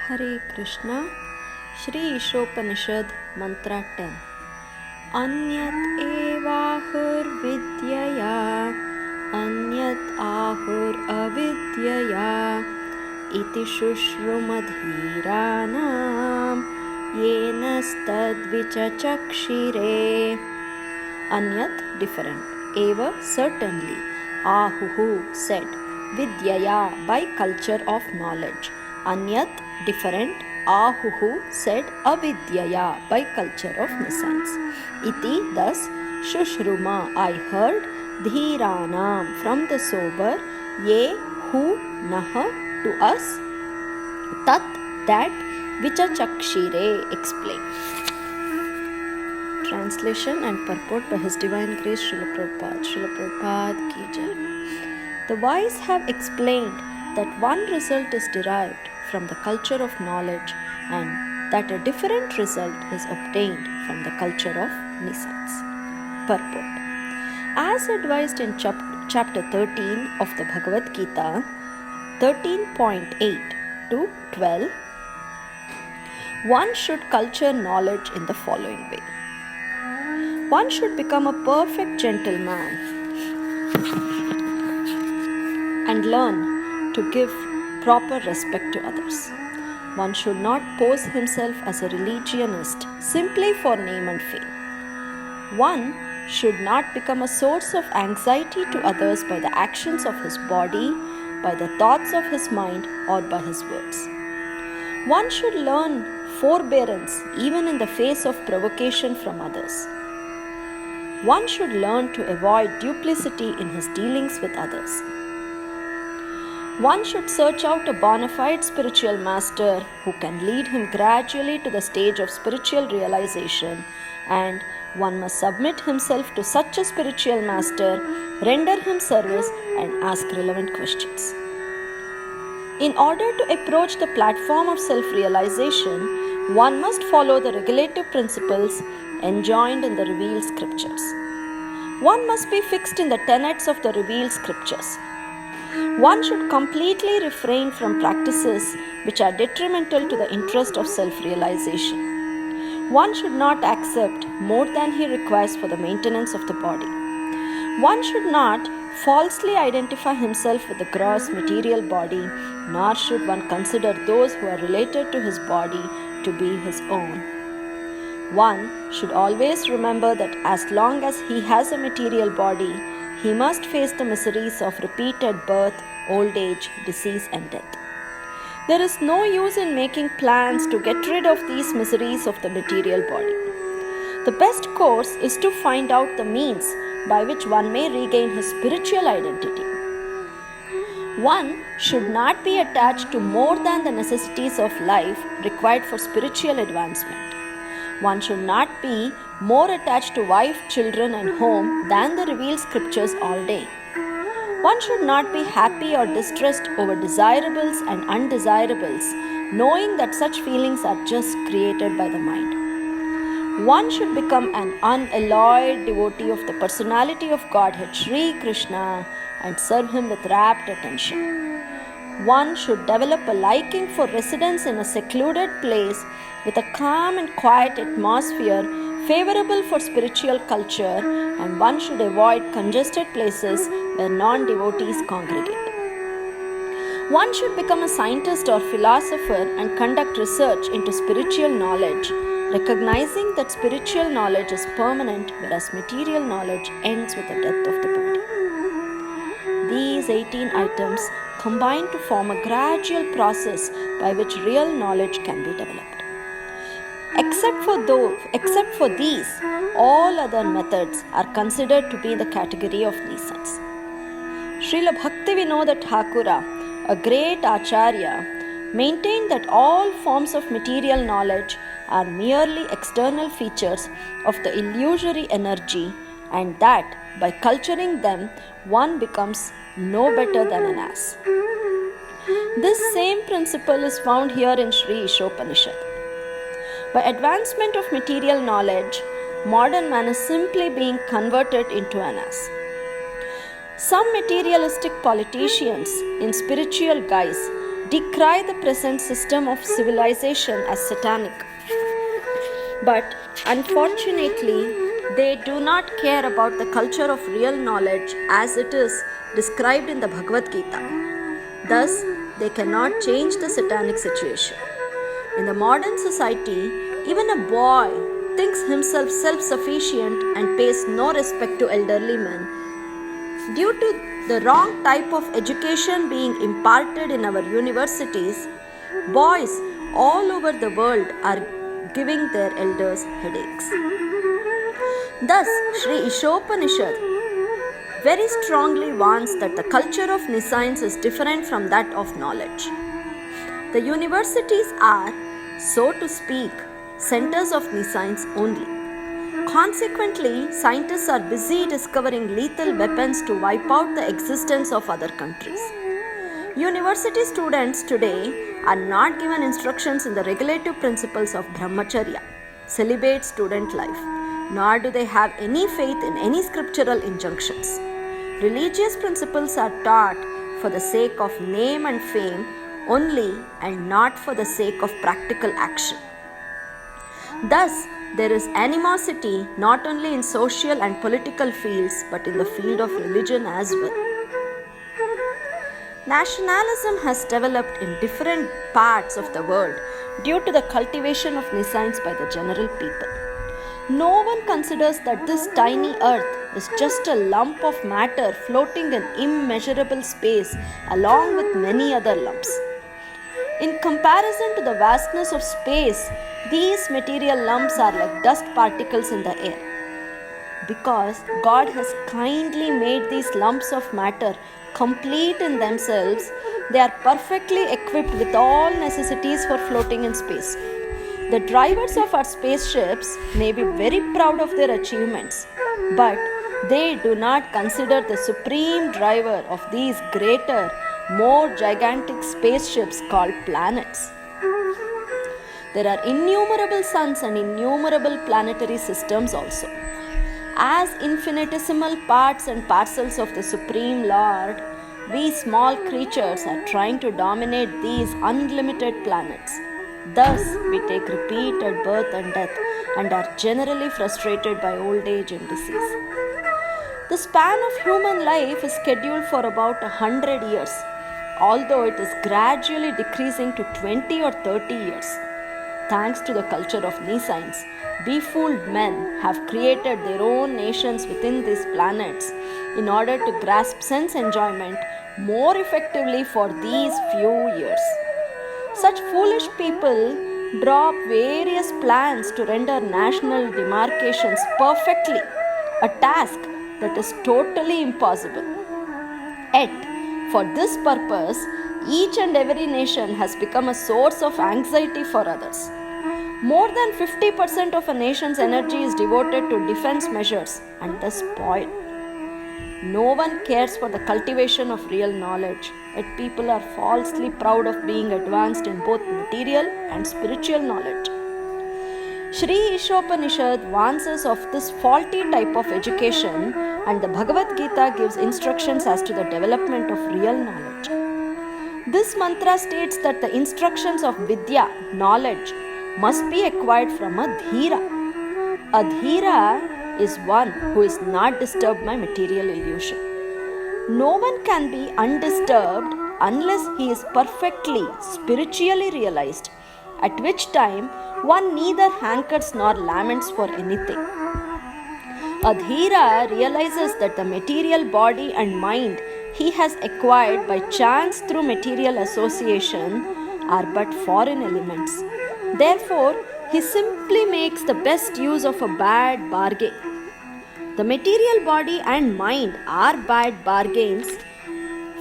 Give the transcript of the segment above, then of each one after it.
Hare Krishna. Shri Isopanishad Mantra 10. Anyat evahur vidyaya, anyat ahur avidyaya, iti shushrumadhiranam, yenastadvichachakshire. Anyat, different. Eva, certainly. Ahuhu, said. Vidyaya, by culture of knowledge. Anyat, different. Ahuhu, said. Avidyaya, by culture of nescience. Iti, thus. Shushruma, I heard. Dhiranam, from the sober. Ye, who, naha, to us. Tat, that. Vichachakshire, explain. Translation and purport by His Divine Grace Srila Prabhupada. Srila Prabhupada ki jai. The wise have explained that one result is derived from the culture of knowledge and that a different result is obtained from the culture of nescience. Purport. As advised in chapter 13 of the Bhagavad Gita, 13.8 to 12, one should culture knowledge in the following way. One should become a perfect gentleman and learn to give proper respect to others. One should not pose himself as a religionist simply for name and fame. One should not become a source of anxiety to others by the actions of his body, by the thoughts of his mind, or by his words. One should learn forbearance even in the face of provocation from others. One should learn to avoid duplicity in his dealings with others. One should search out a bona fide spiritual master who can lead him gradually to the stage of spiritual realization, and one must submit himself to such a spiritual master, render him service, and ask relevant questions. In order to approach the platform of self-realization, one must follow the regulative principles enjoined in the revealed scriptures. One must be fixed in the tenets of the revealed scriptures. One should completely refrain from practices which are detrimental to the interest of self-realization. One should not accept more than he requires for the maintenance of the body. One should not falsely identify himself with the gross material body, nor should one consider those who are related to his body to be his own. One should always remember that as long as he has a material body, he must face the miseries of repeated birth, old age, disease, and death. There is no use in making plans to get rid of these miseries of the material body. The best course is to find out the means by which one may regain his spiritual identity. One should not be attached to more than the necessities of life required for spiritual advancement. One should not be more attached to wife, children, and home than the revealed scriptures all day. One should not be happy or distressed over desirables and undesirables, knowing that such feelings are just created by the mind. One should become an unalloyed devotee of the personality of Godhead, Sri Krishna, and serve him with rapt attention. One should develop a liking for residence in a secluded place with a calm and quiet atmosphere favorable for spiritual culture, and one should avoid congested places where non-devotees congregate. One should become a scientist or philosopher and conduct research into spiritual knowledge, recognizing that spiritual knowledge is permanent, whereas material knowledge ends with the death of the body. These 18 items combine to form a gradual process by which real knowledge can be developed. Except for these, all other methods are considered to be in the category of nescience. Srila Bhaktivinoda Thakura, a great acharya, maintained that all forms of material knowledge are merely external features of the illusory energy, and that by culturing them, one becomes no better than an ass. This same principle is found here in Sri Isopanishad. By advancement of material knowledge, modern man is simply being converted into an ass. Some materialistic politicians in spiritual guise decry the present system of civilization as satanic. But unfortunately, they do not care about the culture of real knowledge as it is described in the Bhagavad Gita. Thus, they cannot change the satanic situation. In the modern society, even a boy thinks himself self-sufficient and pays no respect to elderly men. Due to the wrong type of education being imparted in our universities, boys all over the world are giving their elders headaches. Thus, Sri Isopanishad very strongly warns that the culture of nescience is different from that of knowledge. The universities are, so to speak, centers of nescience only. Consequently, scientists are busy discovering lethal weapons to wipe out the existence of other countries. University students today are not given instructions in the regulative principles of brahmacharya, celibate student life, nor do they have any faith in any scriptural injunctions. Religious principles are taught for the sake of name and fame only and not for the sake of practical action. Thus, there is animosity not only in social and political fields but in the field of religion as well. Nationalism has developed in different parts of the world due to the cultivation of nescience by the general people. No one considers that this tiny earth is just a lump of matter floating in immeasurable space along with many other lumps. In comparison to the vastness of space, these material lumps are like dust particles in the air. Because God has kindly made these lumps of matter complete in themselves, they are perfectly equipped with all necessities for floating in space. The drivers of our spaceships may be very proud of their achievements, but they do not consider the supreme driver of these greater, more gigantic spaceships called planets. There are innumerable suns and innumerable planetary systems also. As infinitesimal parts and parcels of the Supreme Lord, we small creatures are trying to dominate these unlimited planets. Thus, we take repeated birth and death and are generally frustrated by old age and disease. The span of human life is scheduled for about 100 years, although it is gradually decreasing to 20 or 30 years. Thanks to the culture of nescience, befooled men have created their own nations within these planets in order to grasp sense enjoyment more effectively for these few years. Such foolish people draw up various plans to render national demarcations perfectly, a task that is totally impossible. Yet, for this purpose, each and every nation has become a source of anxiety for others. More than 50% of a nation's energy is devoted to defense measures and thus spoil. No one cares for the cultivation of real knowledge, yet people are falsely proud of being advanced in both material and spiritual knowledge. Sri Isopanishad warns us of this faulty type of education, and the Bhagavad Gita gives instructions as to the development of real knowledge. This mantra states that the instructions of Vidya, knowledge, must be acquired from a Dhira. A Dhira is one who is not disturbed by material illusion. No one can be undisturbed unless he is perfectly spiritually realized, at which time one neither hankers nor laments for anything. A Dhira realizes that the material body and mind he has acquired by chance through material association are but foreign elements. Therefore, he simply makes the best use of a bad bargain. The material body and mind are bad bargains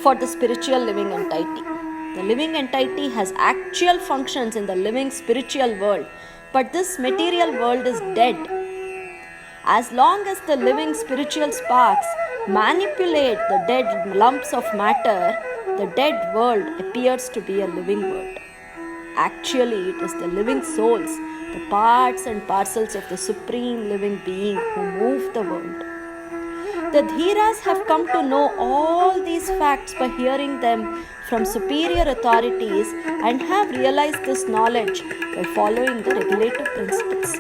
for the spiritual living entity. The living entity has actual functions in the living spiritual world, but this material world is dead. As long as the living spiritual sparks manipulate the dead lumps of matter, the dead world appears to be a living world. Actually, it is the living souls, the parts and parcels of the Supreme Living Being who move the world. The Dhiras have come to know all these facts by hearing them from superior authorities and have realized this knowledge by following the regulative principles.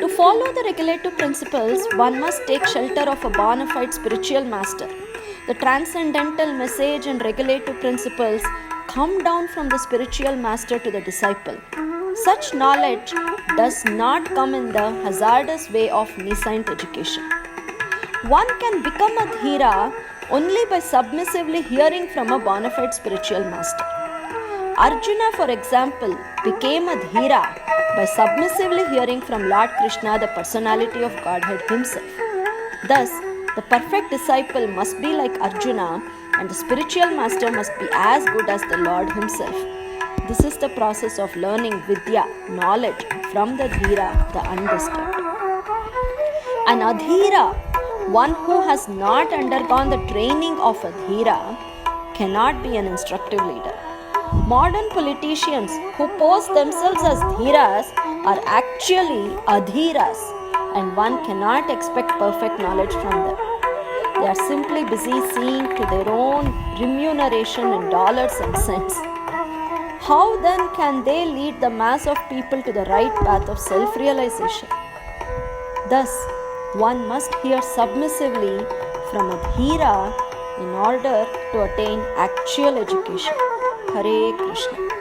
To follow the regulative principles, one must take shelter of a bona fide spiritual master. The transcendental message and regulative principles come down from the spiritual master to the disciple. Such knowledge does not come in the hazardous way of nascent education. One can become a Dhira only by submissively hearing from a bona fide spiritual master. Arjuna, for example, became a Dhira by submissively hearing from Lord Krishna, the personality of Godhead himself. Thus, the perfect disciple must be like Arjuna, and the spiritual master must be as good as the Lord himself. This is the process of learning Vidya, knowledge, from the Dhira, the undisturbed. An Adhira, one who has not undergone the training of a Dhira, cannot be an instructive leader. Modern politicians who pose themselves as Dhiras are actually Adhiras, and one cannot expect perfect knowledge from them. They are simply busy seeing to their own remuneration in dollars and cents. How then can they lead the mass of people to the right path of self-realization? Thus, one must hear submissively from a Dhira in order to attain actual education. Hare Krishna.